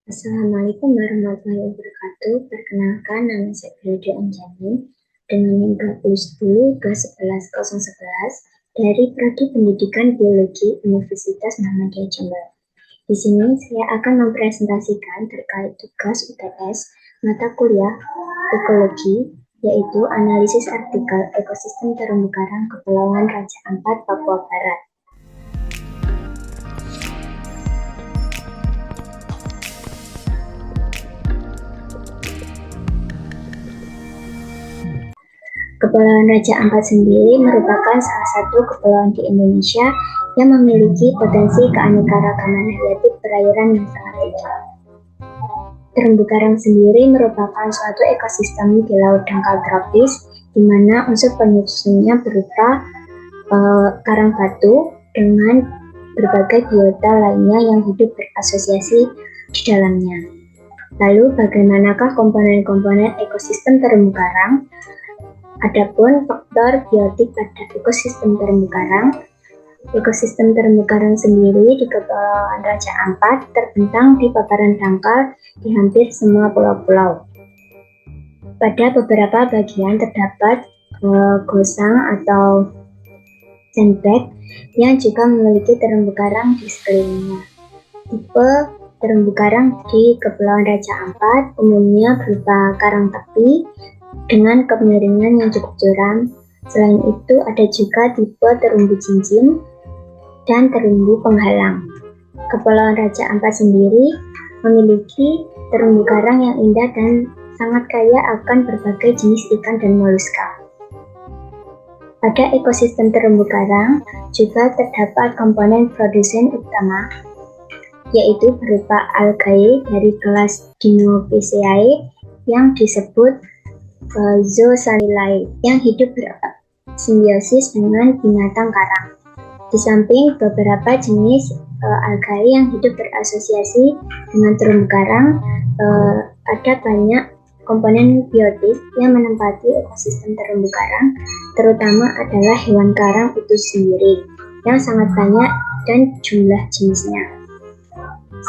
Assalamualaikum warahmatullahi wabarakatuh. Perkenalkan, nama saya Claudia Anjani dengan NIM 2010-11-011 dari Prodi Pendidikan Biologi Universitas Muhammadiyah Jember. Di sini saya akan mempresentasikan terkait tugas UTS mata kuliah ekologi, yaitu analisis artikel ekosistem terumbu karang Kepulauan Raja Ampat, Papua Barat. Kepulauan Raja Ampat sendiri merupakan salah satu kepulauan di Indonesia yang memiliki potensi keanekaragaman hayati perairan yang sangat tinggi. Terumbu karang sendiri merupakan suatu ekosistem di laut dangkal tropis, di mana unsur penyusunnya berupa karang batu dengan berbagai biota lainnya yang hidup berasosiasi di dalamnya. Lalu, bagaimanakah komponen-komponen ekosistem terumbu karang? Adapun faktor biotik pada ekosistem terumbu karang sendiri di Kepulauan Raja Ampat terbentang di paparan dangkal di hampir semua pulau-pulau. Pada beberapa bagian terdapat gosang atau sandbank yang juga memiliki terumbu karang di sekelilingnya. Tipe terumbu karang di Kepulauan Raja Ampat umumnya berupa karang tepi dengan kemiringan yang cukup curam. Selain itu, ada juga tipe terumbu cincin dan terumbu penghalang. Kepulauan Raja Ampat sendiri memiliki terumbu karang yang indah dan sangat kaya akan berbagai jenis ikan dan moluska. Pada ekosistem terumbu karang juga terdapat komponen produsen utama, yaitu berupa algae dari kelas Dinopiceae yang disebut Zoosalidae yang hidup bersimbiosis dengan binatang karang. Di samping beberapa jenis algae yang hidup berasosiasi dengan terumbu karang, ada banyak komponen biotik yang menempati ekosistem terumbu karang, terutama adalah hewan karang itu sendiri yang sangat banyak dan jumlah jenisnya.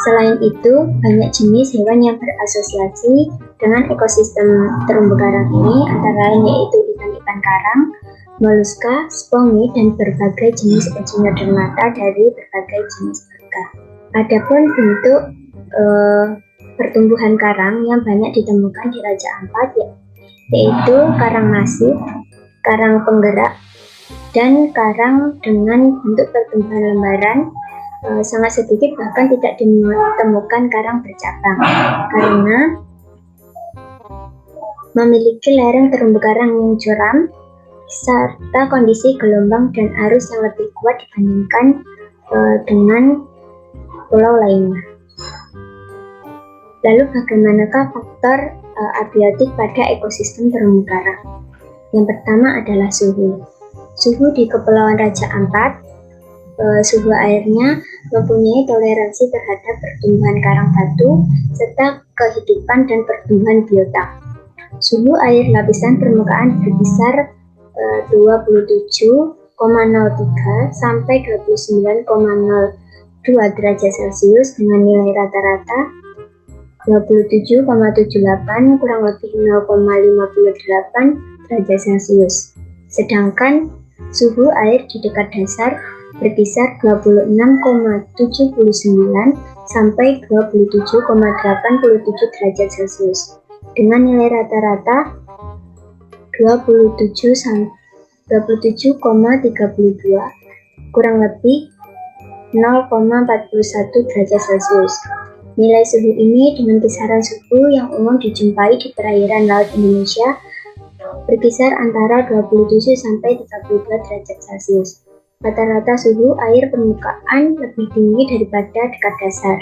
Selain itu, banyak jenis hewan yang berasosiasi dengan ekosistem terumbu karang ini, antara lain yaitu ikan-ikan karang, moluska, spongi, dan berbagai jenis echinodermata dari berbagai jenis alga. Adapun bentuk pertumbuhan karang yang banyak ditemukan di Raja Ampat yaitu karang masif, karang penggerak, dan karang dengan bentuk pertumbuhan lembaran. Sangat sedikit bahkan tidak ditemukan karang bercabang karena memiliki lereng terumbu karang yang curam serta kondisi gelombang dan arus yang lebih kuat dibandingkan dengan pulau lainnya. Lalu bagaimanakah faktor abiotik pada ekosistem terumbu karang? Yang pertama adalah suhu. Suhu di Kepulauan Raja Ampat, suhu airnya mempunyai toleransi terhadap pertumbuhan karang batu serta kehidupan dan pertumbuhan biota. Suhu air lapisan permukaan berkisar 27,03 sampai 29,02 derajat Celcius dengan nilai rata-rata 27,78 kurang lebih 0,58 derajat Celcius. Sedangkan suhu air di dekat dasar berkisar 26,79 sampai 27,87 derajat Celcius dengan nilai rata-rata 27,32 kurang lebih 0,41 derajat Celcius. Nilai suhu ini dengan kisaran suhu yang umum dijumpai di perairan laut Indonesia berkisar antara 27 sampai 32 derajat Celcius. Rata-rata suhu air permukaan lebih tinggi daripada dekat dasar.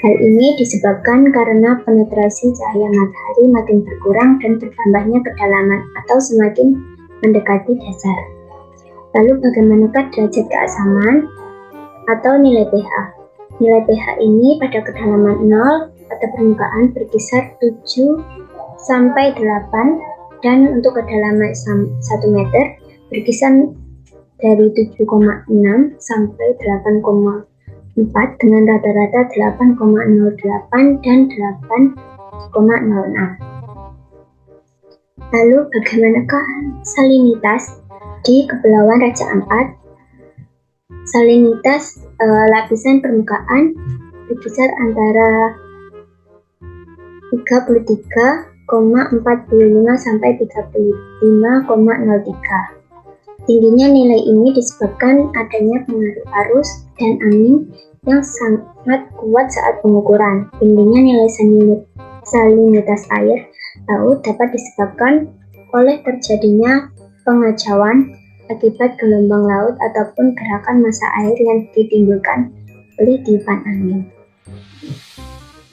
Hal ini disebabkan karena penetrasi cahaya matahari makin berkurang dan bertambahnya kedalaman atau semakin mendekati dasar. Lalu bagaimanakah derajat keasaman atau nilai pH? Nilai pH ini pada kedalaman 0 pada permukaan berkisar 7 sampai 8 dan untuk kedalaman 1 meter berkisar dari 7,6 sampai 8,2 4 dengan rata-rata 8,08 dan 8,06. Lalu bagaimanakah salinitas di Kepulauan Raja Ampat? Salinitas lapisan permukaan berkisar antara 33,45 sampai 35,03. Tingginya nilai ini disebabkan adanya pengaruh arus dan angin yang sangat kuat saat pengukuran. Tingginya nilai salinitas air laut dapat disebabkan oleh terjadinya pengacauan akibat gelombang laut ataupun gerakan massa air yang ditimbulkan oleh tiupan angin.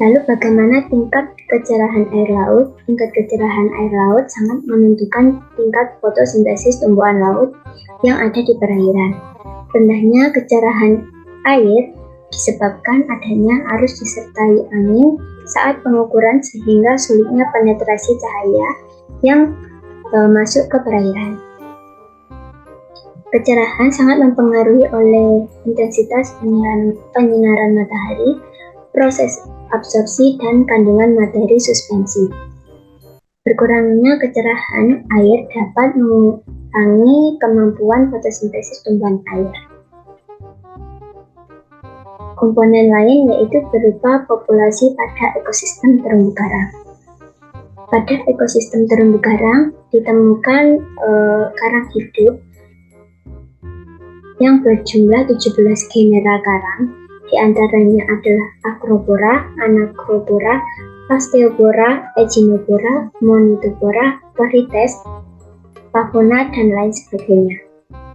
Lalu bagaimana tingkat kecerahan air laut? Tingkat kecerahan air laut sangat menentukan tingkat fotosintesis tumbuhan laut yang ada di perairan. Rendahnya kecerahan air disebabkan adanya arus disertai angin saat pengukuran sehingga sulitnya penetrasi cahaya yang masuk ke perairan. Kecerahan sangat mempengaruhi oleh intensitas penyinaran matahari, proses absorpsi, dan kandungan materi suspensi. Berkurangnya kecerahan air dapat mengurangi kemampuan fotosintesis tumbuhan air. Komponen lain yaitu berupa populasi pada ekosistem terumbu karang. Pada ekosistem terumbu karang ditemukan karang hidup yang berjumlah 17 genera karang. Di antaranya adalah Acropora, Anacropora, Osteopora, Echinopora, Monitopora, Porites, Favona, dan lain sebagainya.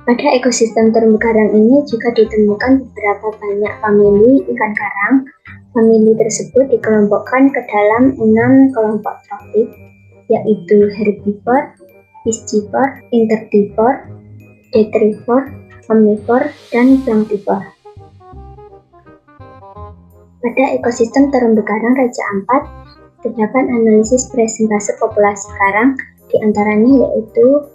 Pada ekosistem terumbu karang ini juga ditemukan beberapa banyak famili ikan karang. Famili tersebut dikelompokkan ke dalam 6 kelompok trofik, yaitu herbivore, piscivore, insectivore, detrivore, omnivore, dan planktivore. Pada ekosistem terumbu karang Raja Ampat terdapat analisis presentase populasi karang, di antaranya yaitu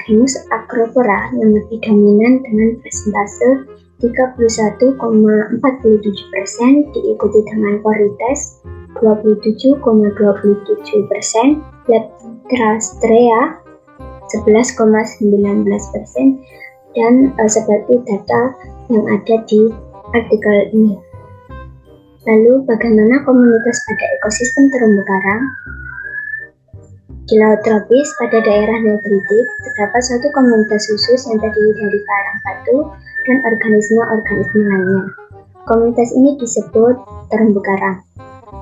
genus Acropora yang lebih dominan dengan presentase 31,47%, diikuti dengan Porites 27,27%, Leptostrea 11,19%, dan seperti data yang ada di artikel ini. Lalu bagaimana komunitas pada ekosistem terumbu karang? Di laut tropis pada daerah nefritik terdapat suatu komunitas khusus yang terdiri dari karang batu dan organisme-organisme lainnya. Komunitas ini disebut terumbu karang.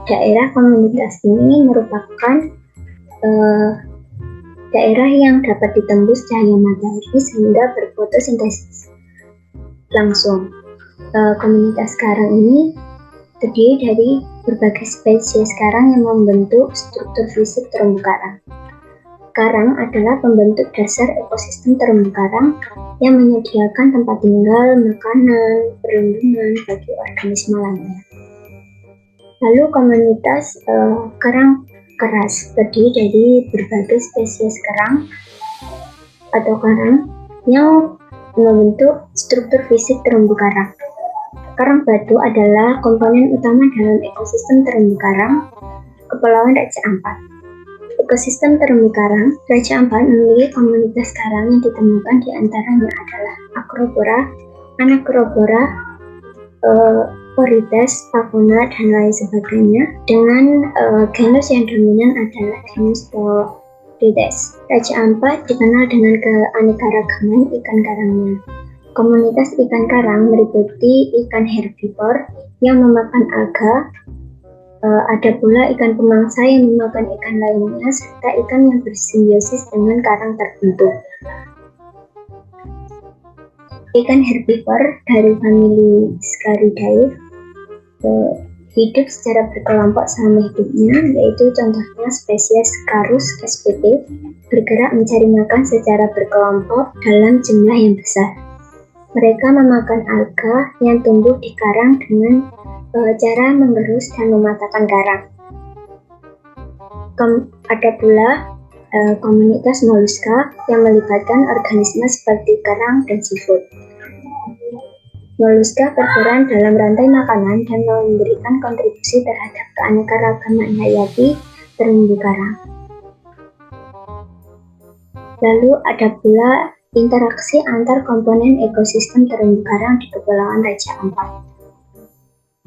Daerah komunitas ini merupakan daerah yang dapat ditembus cahaya matahari sehingga berfotosintesis langsung. Komunitas karang ini terdiri dari berbagai spesies karang yang membentuk struktur fisik terumbu karang. Karang adalah pembentuk dasar ekosistem terumbu karang yang menyediakan tempat tinggal, makanan, perlindungan bagi organisme lainnya. Lalu komunitas karang keras terdiri dari berbagai spesies karang atau karang yang membentuk struktur fisik terumbu karang. Karang batu adalah komponen utama dalam ekosistem terumbu karang Kepulauan Raja Ampat. Ekosistem terumbu karang Raja Ampat memiliki komunitas karang yang ditemukan di antaranya adalah Acropora, Anacropora, Porites, Favona, dan lain sebagainya. Dengan genus yang dominan adalah genus Porites. Raja Ampat dikenal dengan keanekaragaman ikan karangnya. Komunitas ikan karang meliputi ikan herbivor yang memakan alga, ada pula ikan pemangsa yang memakan ikan lainnya, serta ikan yang bersimbiosis dengan karang tertentu. Ikan herbivor dari famili Scaridae hidup secara berkelompok selama hidupnya, yaitu contohnya spesies Carus spp bergerak mencari makan secara berkelompok dalam jumlah yang besar. Mereka memakan alga yang tumbuh di karang dengan cara menggerus dan mematahkan karang. Ada pula komunitas moluska yang melibatkan organisme seperti kerang dan siput. Moluska berperan dalam rantai makanan dan memberikan kontribusi terhadap keanekaragaman hayati terumbu karang. Lalu ada pula interaksi antar komponen ekosistem terumbu karang di Kepulauan Raja Ampat.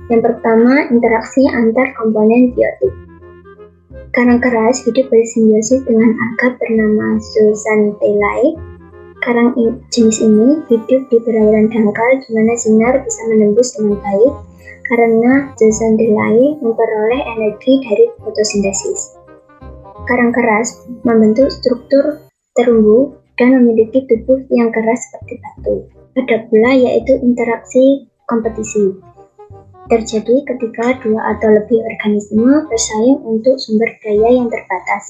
Yang pertama, interaksi antar komponen biotik. Karang keras hidup bersimbiosis dengan alga bernama Zooxanthellae. Karang jenis ini hidup di perairan dangkal di mana sinar bisa menembus dengan baik karena Zooxanthellae memperoleh energi dari fotosintesis. Karang keras membentuk struktur terumbu dan memiliki tubuh yang keras seperti batu. Ada pula yaitu interaksi kompetisi. Terjadi ketika dua atau lebih organisme bersaing untuk sumber daya yang terbatas,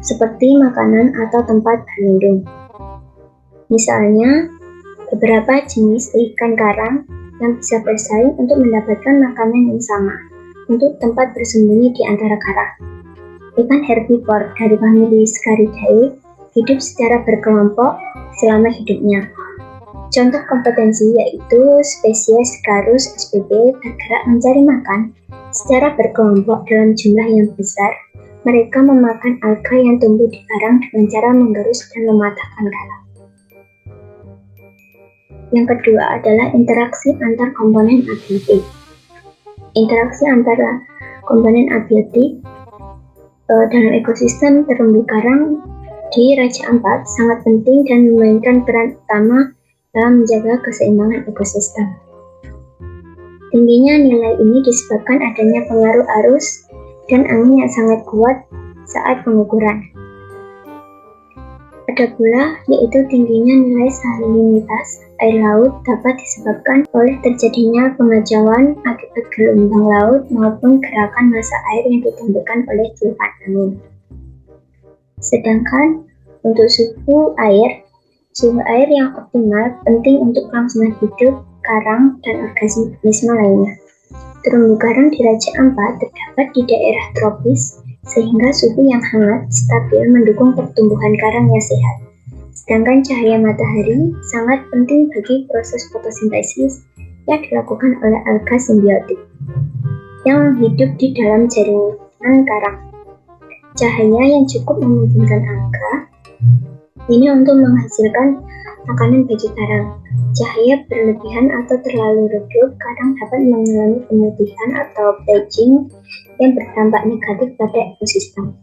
seperti makanan atau tempat berlindung. Misalnya, beberapa jenis ikan karang yang bisa bersaing untuk mendapatkan makanan yang sama untuk tempat bersembunyi di antara karang. Ikan herbivore dari famili Scaridae hidup secara berkelompok selama hidupnya. Contoh kompetensi yaitu spesies Scarus spp bergerak mencari makan secara berkelompok dalam jumlah yang besar. Mereka memakan alga yang tumbuh di karang dengan cara menggerus dan mematahkan karang. Yang kedua adalah interaksi antar komponen abiotik. Interaksi antara komponen abiotik dalam ekosistem terumbu karang di Raja Ampat sangat penting dan memainkan peran utama dalam menjaga keseimbangan ekosistem. Tingginya nilai ini disebabkan adanya pengaruh arus dan angin yang sangat kuat saat pengukuran. Ada pula yaitu tingginya nilai salinitas air laut dapat disebabkan oleh terjadinya pengacauan akibat gelombang laut maupun gerakan massa air yang ditimbulkan oleh tiupan angin. Sedangkan untuk suhu air yang optimal penting untuk kelangsungan hidup karang dan organisme lainnya. Terumbu karang di Raja Ampat terdapat di daerah tropis sehingga suhu yang hangat stabil mendukung pertumbuhan karang yang sehat. Sedangkan cahaya matahari sangat penting bagi proses fotosintesis yang dilakukan oleh alga simbiotik yang hidup di dalam jaringan karang. Cahaya yang cukup memungkinkan alga ini untuk menghasilkan makanan bagi karang. Cahaya berlebihan atau terlalu redup kadang dapat mengalami pemutihan atau bleaching yang berdampak negatif pada ekosistem.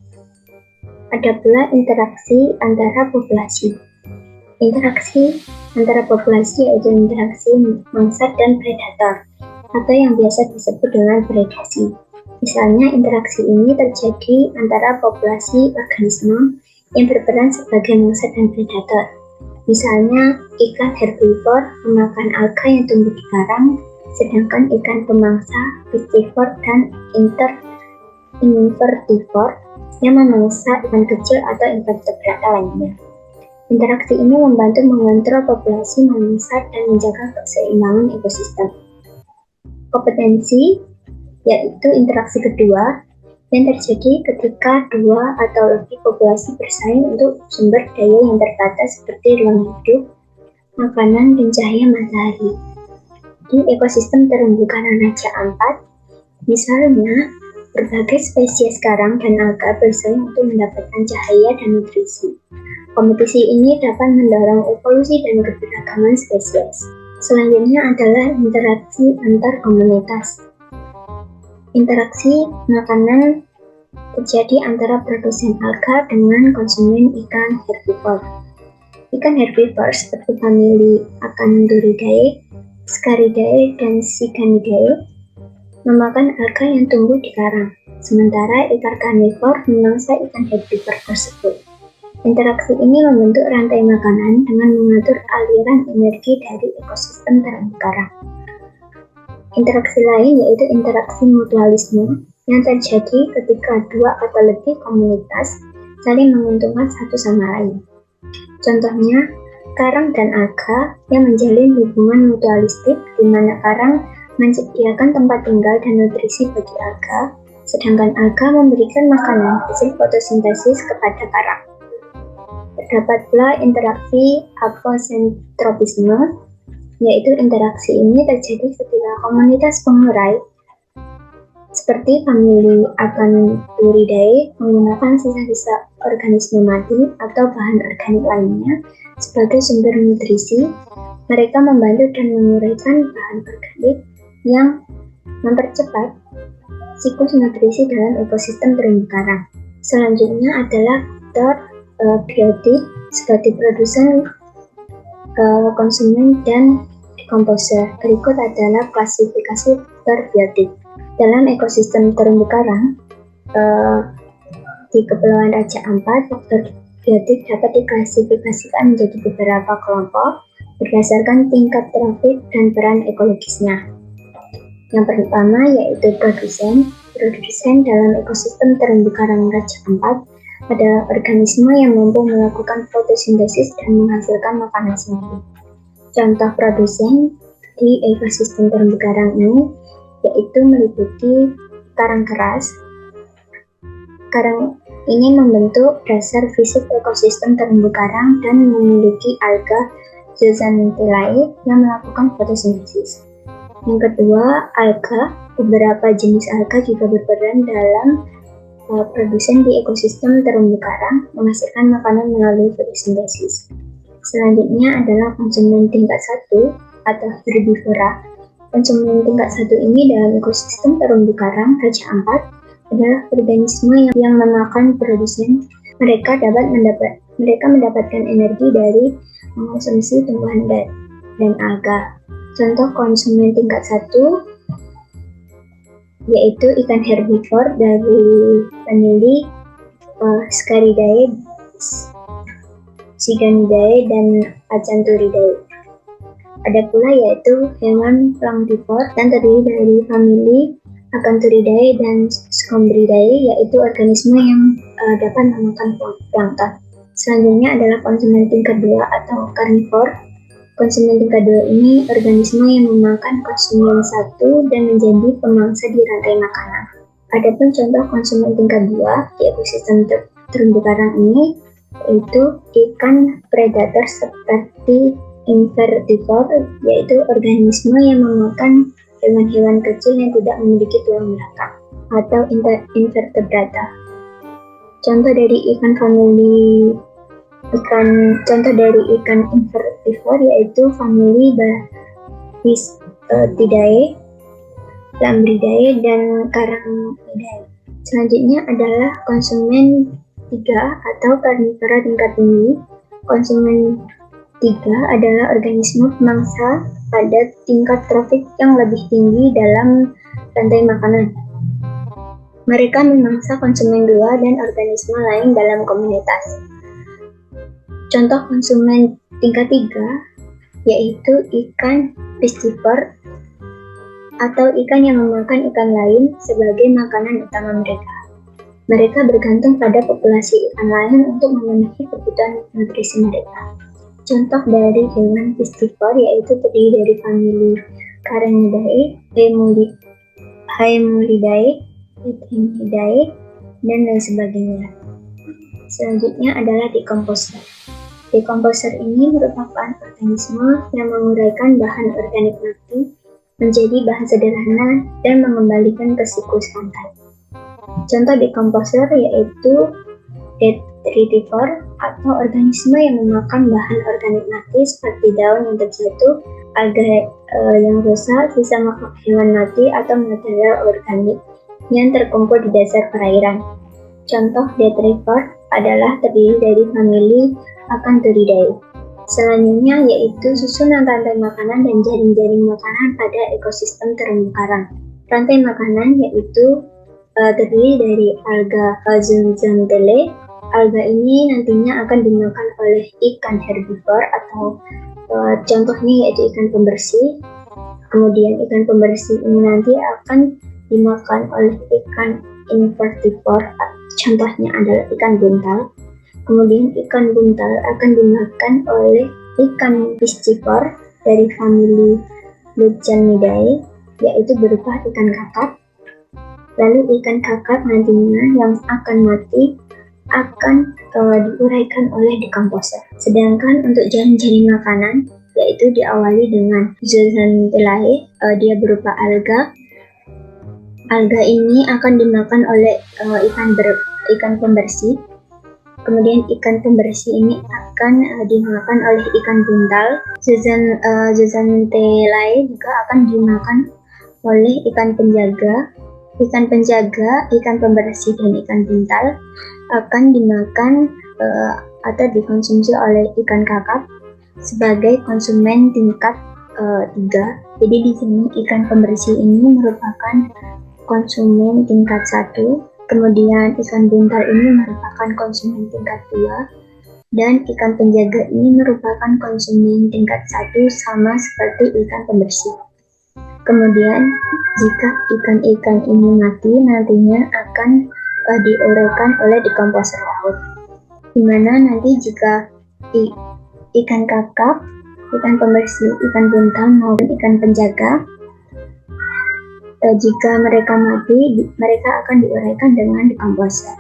Ada pula interaksi antara populasi. Interaksi antara populasi yaitu interaksi mangsa dan predator atau yang biasa disebut dengan predasi. Misalnya interaksi ini terjadi antara populasi organisme yang berperan sebagai mangsa dan predator. Misalnya, ikan herbivore memakan alga yang tumbuh di karang, sedangkan ikan pemangsa, piscivore, dan invertivore yang memangsa ikan kecil atau invertebrata lainnya. Interaksi ini membantu mengontrol populasi memangsa dan menjaga keseimbangan ekosistem. Kompetensi yaitu interaksi kedua yang terjadi ketika dua atau lebih populasi bersaing untuk sumber daya yang terbatas seperti ruang hidup, makanan, dan cahaya matahari. Di ekosistem terumbu karang Raja Ampat, misalnya, berbagai spesies karang dan alga bersaing untuk mendapatkan cahaya dan nutrisi. Kompetisi ini dapat mendorong evolusi dan keberagaman spesies. Selanjutnya adalah interaksi antar komunitas. Interaksi makanan terjadi antara produsen alga dengan konsumen ikan herbivore. Ikan herbivore seperti famili Acanturidae, Scaridae, dan Siganidae memakan alga yang tumbuh di karang, sementara ikan karnivor memangsa ikan herbivore tersebut. Interaksi ini membentuk rantai makanan dengan mengatur aliran energi dari ekosistem terumbu karang. Interaksi lain yaitu interaksi mutualisme yang terjadi ketika dua atau lebih komunitas saling menguntungkan satu sama lain. Contohnya, karang dan alga yang menjalin hubungan mutualistik di mana karang menyediakan tempat tinggal dan nutrisi bagi alga, sedangkan alga memberikan makanan hasil fotosintesis kepada karang. Terdapat pula interaksi aposentropisme yaitu interaksi ini terjadi setelah komunitas pengurai seperti famili Acanthuridae menggunakan sisa-sisa organisme mati atau bahan organik lainnya sebagai sumber nutrisi. Mereka membantu dan menguraikan bahan organik yang mempercepat siklus nutrisi dalam ekosistem terumbu karang. Selanjutnya adalah faktor biotik sebagai produsen, konsumen, dan dekomposer. Berikut adalah klasifikasi faktor biotik. Dalam ekosistem terumbu karang, di Kepulauan Raja Ampat, faktor biotik dapat diklasifikasikan menjadi beberapa kelompok berdasarkan tingkat trofik dan peran ekologisnya. Yang pertama yaitu produsen. Produsen dalam ekosistem terumbu karang Raja Ampat adalah organisme yang mampu melakukan fotosintesis dan menghasilkan makanan sendiri. Contoh produsen di ekosistem terumbu karang ini yaitu meliputi karang keras. Karang ini membentuk dasar fisik ekosistem terumbu karang dan memiliki alga zooxanthellae yang melakukan fotosintesis. Yang kedua, alga. Beberapa jenis alga juga berperan dalam produsen di ekosistem terumbu karang menghasilkan makanan melalui fotosintesis. Selanjutnya adalah konsumen tingkat 1 atau herbivora. Konsumen tingkat 1 ini dalam ekosistem terumbu karang Raja Ampat adalah organisme yang memakan produsen. Mereka mendapatkan energi dari mengonsumsi tumbuhan dan alga. Contoh konsumen tingkat 1 yaitu ikan herbivor dari famili Scaridae, Cyganidae, dan Acanthuridae. Ada pula yaitu hewan planktivor yang terdiri dari famili Acanthuridae dan Scombroidae, yaitu organisme yang dapat memakan plankton. Selanjutnya adalah konsumen tingkat 2 atau karnivor. Konsumen tingkat 2 ini organisme yang memakan konsumen 1 dan menjadi pemangsa di rantai makanan. Adapun contoh konsumen tingkat 2 di ekosistem terumbu karang ini yaitu ikan predator seperti invertebrate, yaitu organisme yang memakan hewan-hewan kecil yang tidak memiliki tulang belakang atau invertebrata. Contoh dari ikan invertebrate yaitu famili Basididae, Lambridae, dan Caramidae. Selanjutnya adalah konsumen 3 atau karnivora tingkat tinggi. Konsumen 3 adalah organisme pemangsa pada tingkat trofik yang lebih tinggi dalam rantai makanan. Mereka memangsa konsumen 2 dan organisme lain dalam komunitas. Contoh konsumen tingkat 3 yaitu ikan piscivore atau ikan yang memakan ikan lain sebagai makanan utama mereka. Mereka bergantung pada populasi ikan lain untuk memenuhi kebutuhan nutrisi mereka. Contoh dari hewan piscivore yaitu terdiri dari famili Caramidae, Haemulidae, Tetrinidae, dan lain sebagainya. Selanjutnya adalah dekomposer. Dekomposer ini merupakan organisme yang menguraikan bahan organik mati menjadi bahan sederhana dan mengembalikan ke siklus rantai. Contoh dekomposer yaitu detritivore atau organisme yang memakan bahan organik mati seperti daun yang terjatuh, alga yang rusak, sisa hewan mati, atau material organik yang terkumpul di dasar perairan. Contoh detritivore adalah terdiri dari famili Acanthuridae. Selanjutnya yaitu susunan rantai makanan dan jaring-jaring makanan pada ekosistem terumbu karang. Rantai makanan yaitu terdiri dari alga zooxanthellae. Alga ini nantinya akan dimakan oleh ikan herbivor atau contohnya yaitu ikan pembersih. Kemudian ikan pembersih ini nanti akan dimakan oleh ikan invertebrate, contohnya adalah ikan buntal. Kemudian ikan buntal akan dimakan oleh ikan piscivore dari famili Lucanidae, yaitu berupa ikan kakap. Lalu ikan kakap nantinya yang akan mati akan diuraikan oleh dekomposer. Sedangkan untuk jaring-jaring makanan yaitu diawali dengan zooxanthellae, dia berupa alga. Alga ini akan dimakan oleh ikan pembersih. Kemudian ikan pembersih ini akan dimakan oleh ikan buntal. Zooxanthellae juga akan dimakan oleh ikan penjaga. Ikan penjaga, ikan pembersih, dan ikan buntal akan dimakan atau dikonsumsi oleh ikan kakap sebagai konsumen tingkat 3. Jadi di sini ikan pembersih ini merupakan konsumen tingkat 1, kemudian ikan buntal ini merupakan konsumen tingkat 2, dan ikan penjaga ini merupakan konsumen tingkat 1 sama seperti ikan pembersih. Kemudian jika ikan-ikan ini mati, nantinya akan diuraikan oleh dekomposer laut. Dimana nanti jika ikan kakap, ikan pembersih, ikan buntal maupun ikan penjaga, jika mereka mati, mereka akan diuraikan dengan dekomposer.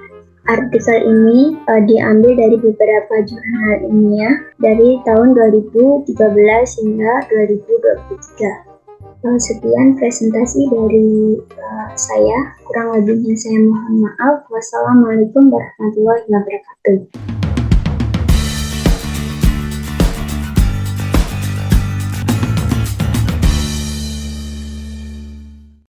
Artikel ini diambil dari beberapa jurnal ilmiah dari tahun 2013 hingga 2023. Sekian presentasi dari saya, kurang lebihnya saya mohon maaf. Wassalamualaikum warahmatullahi wabarakatuh.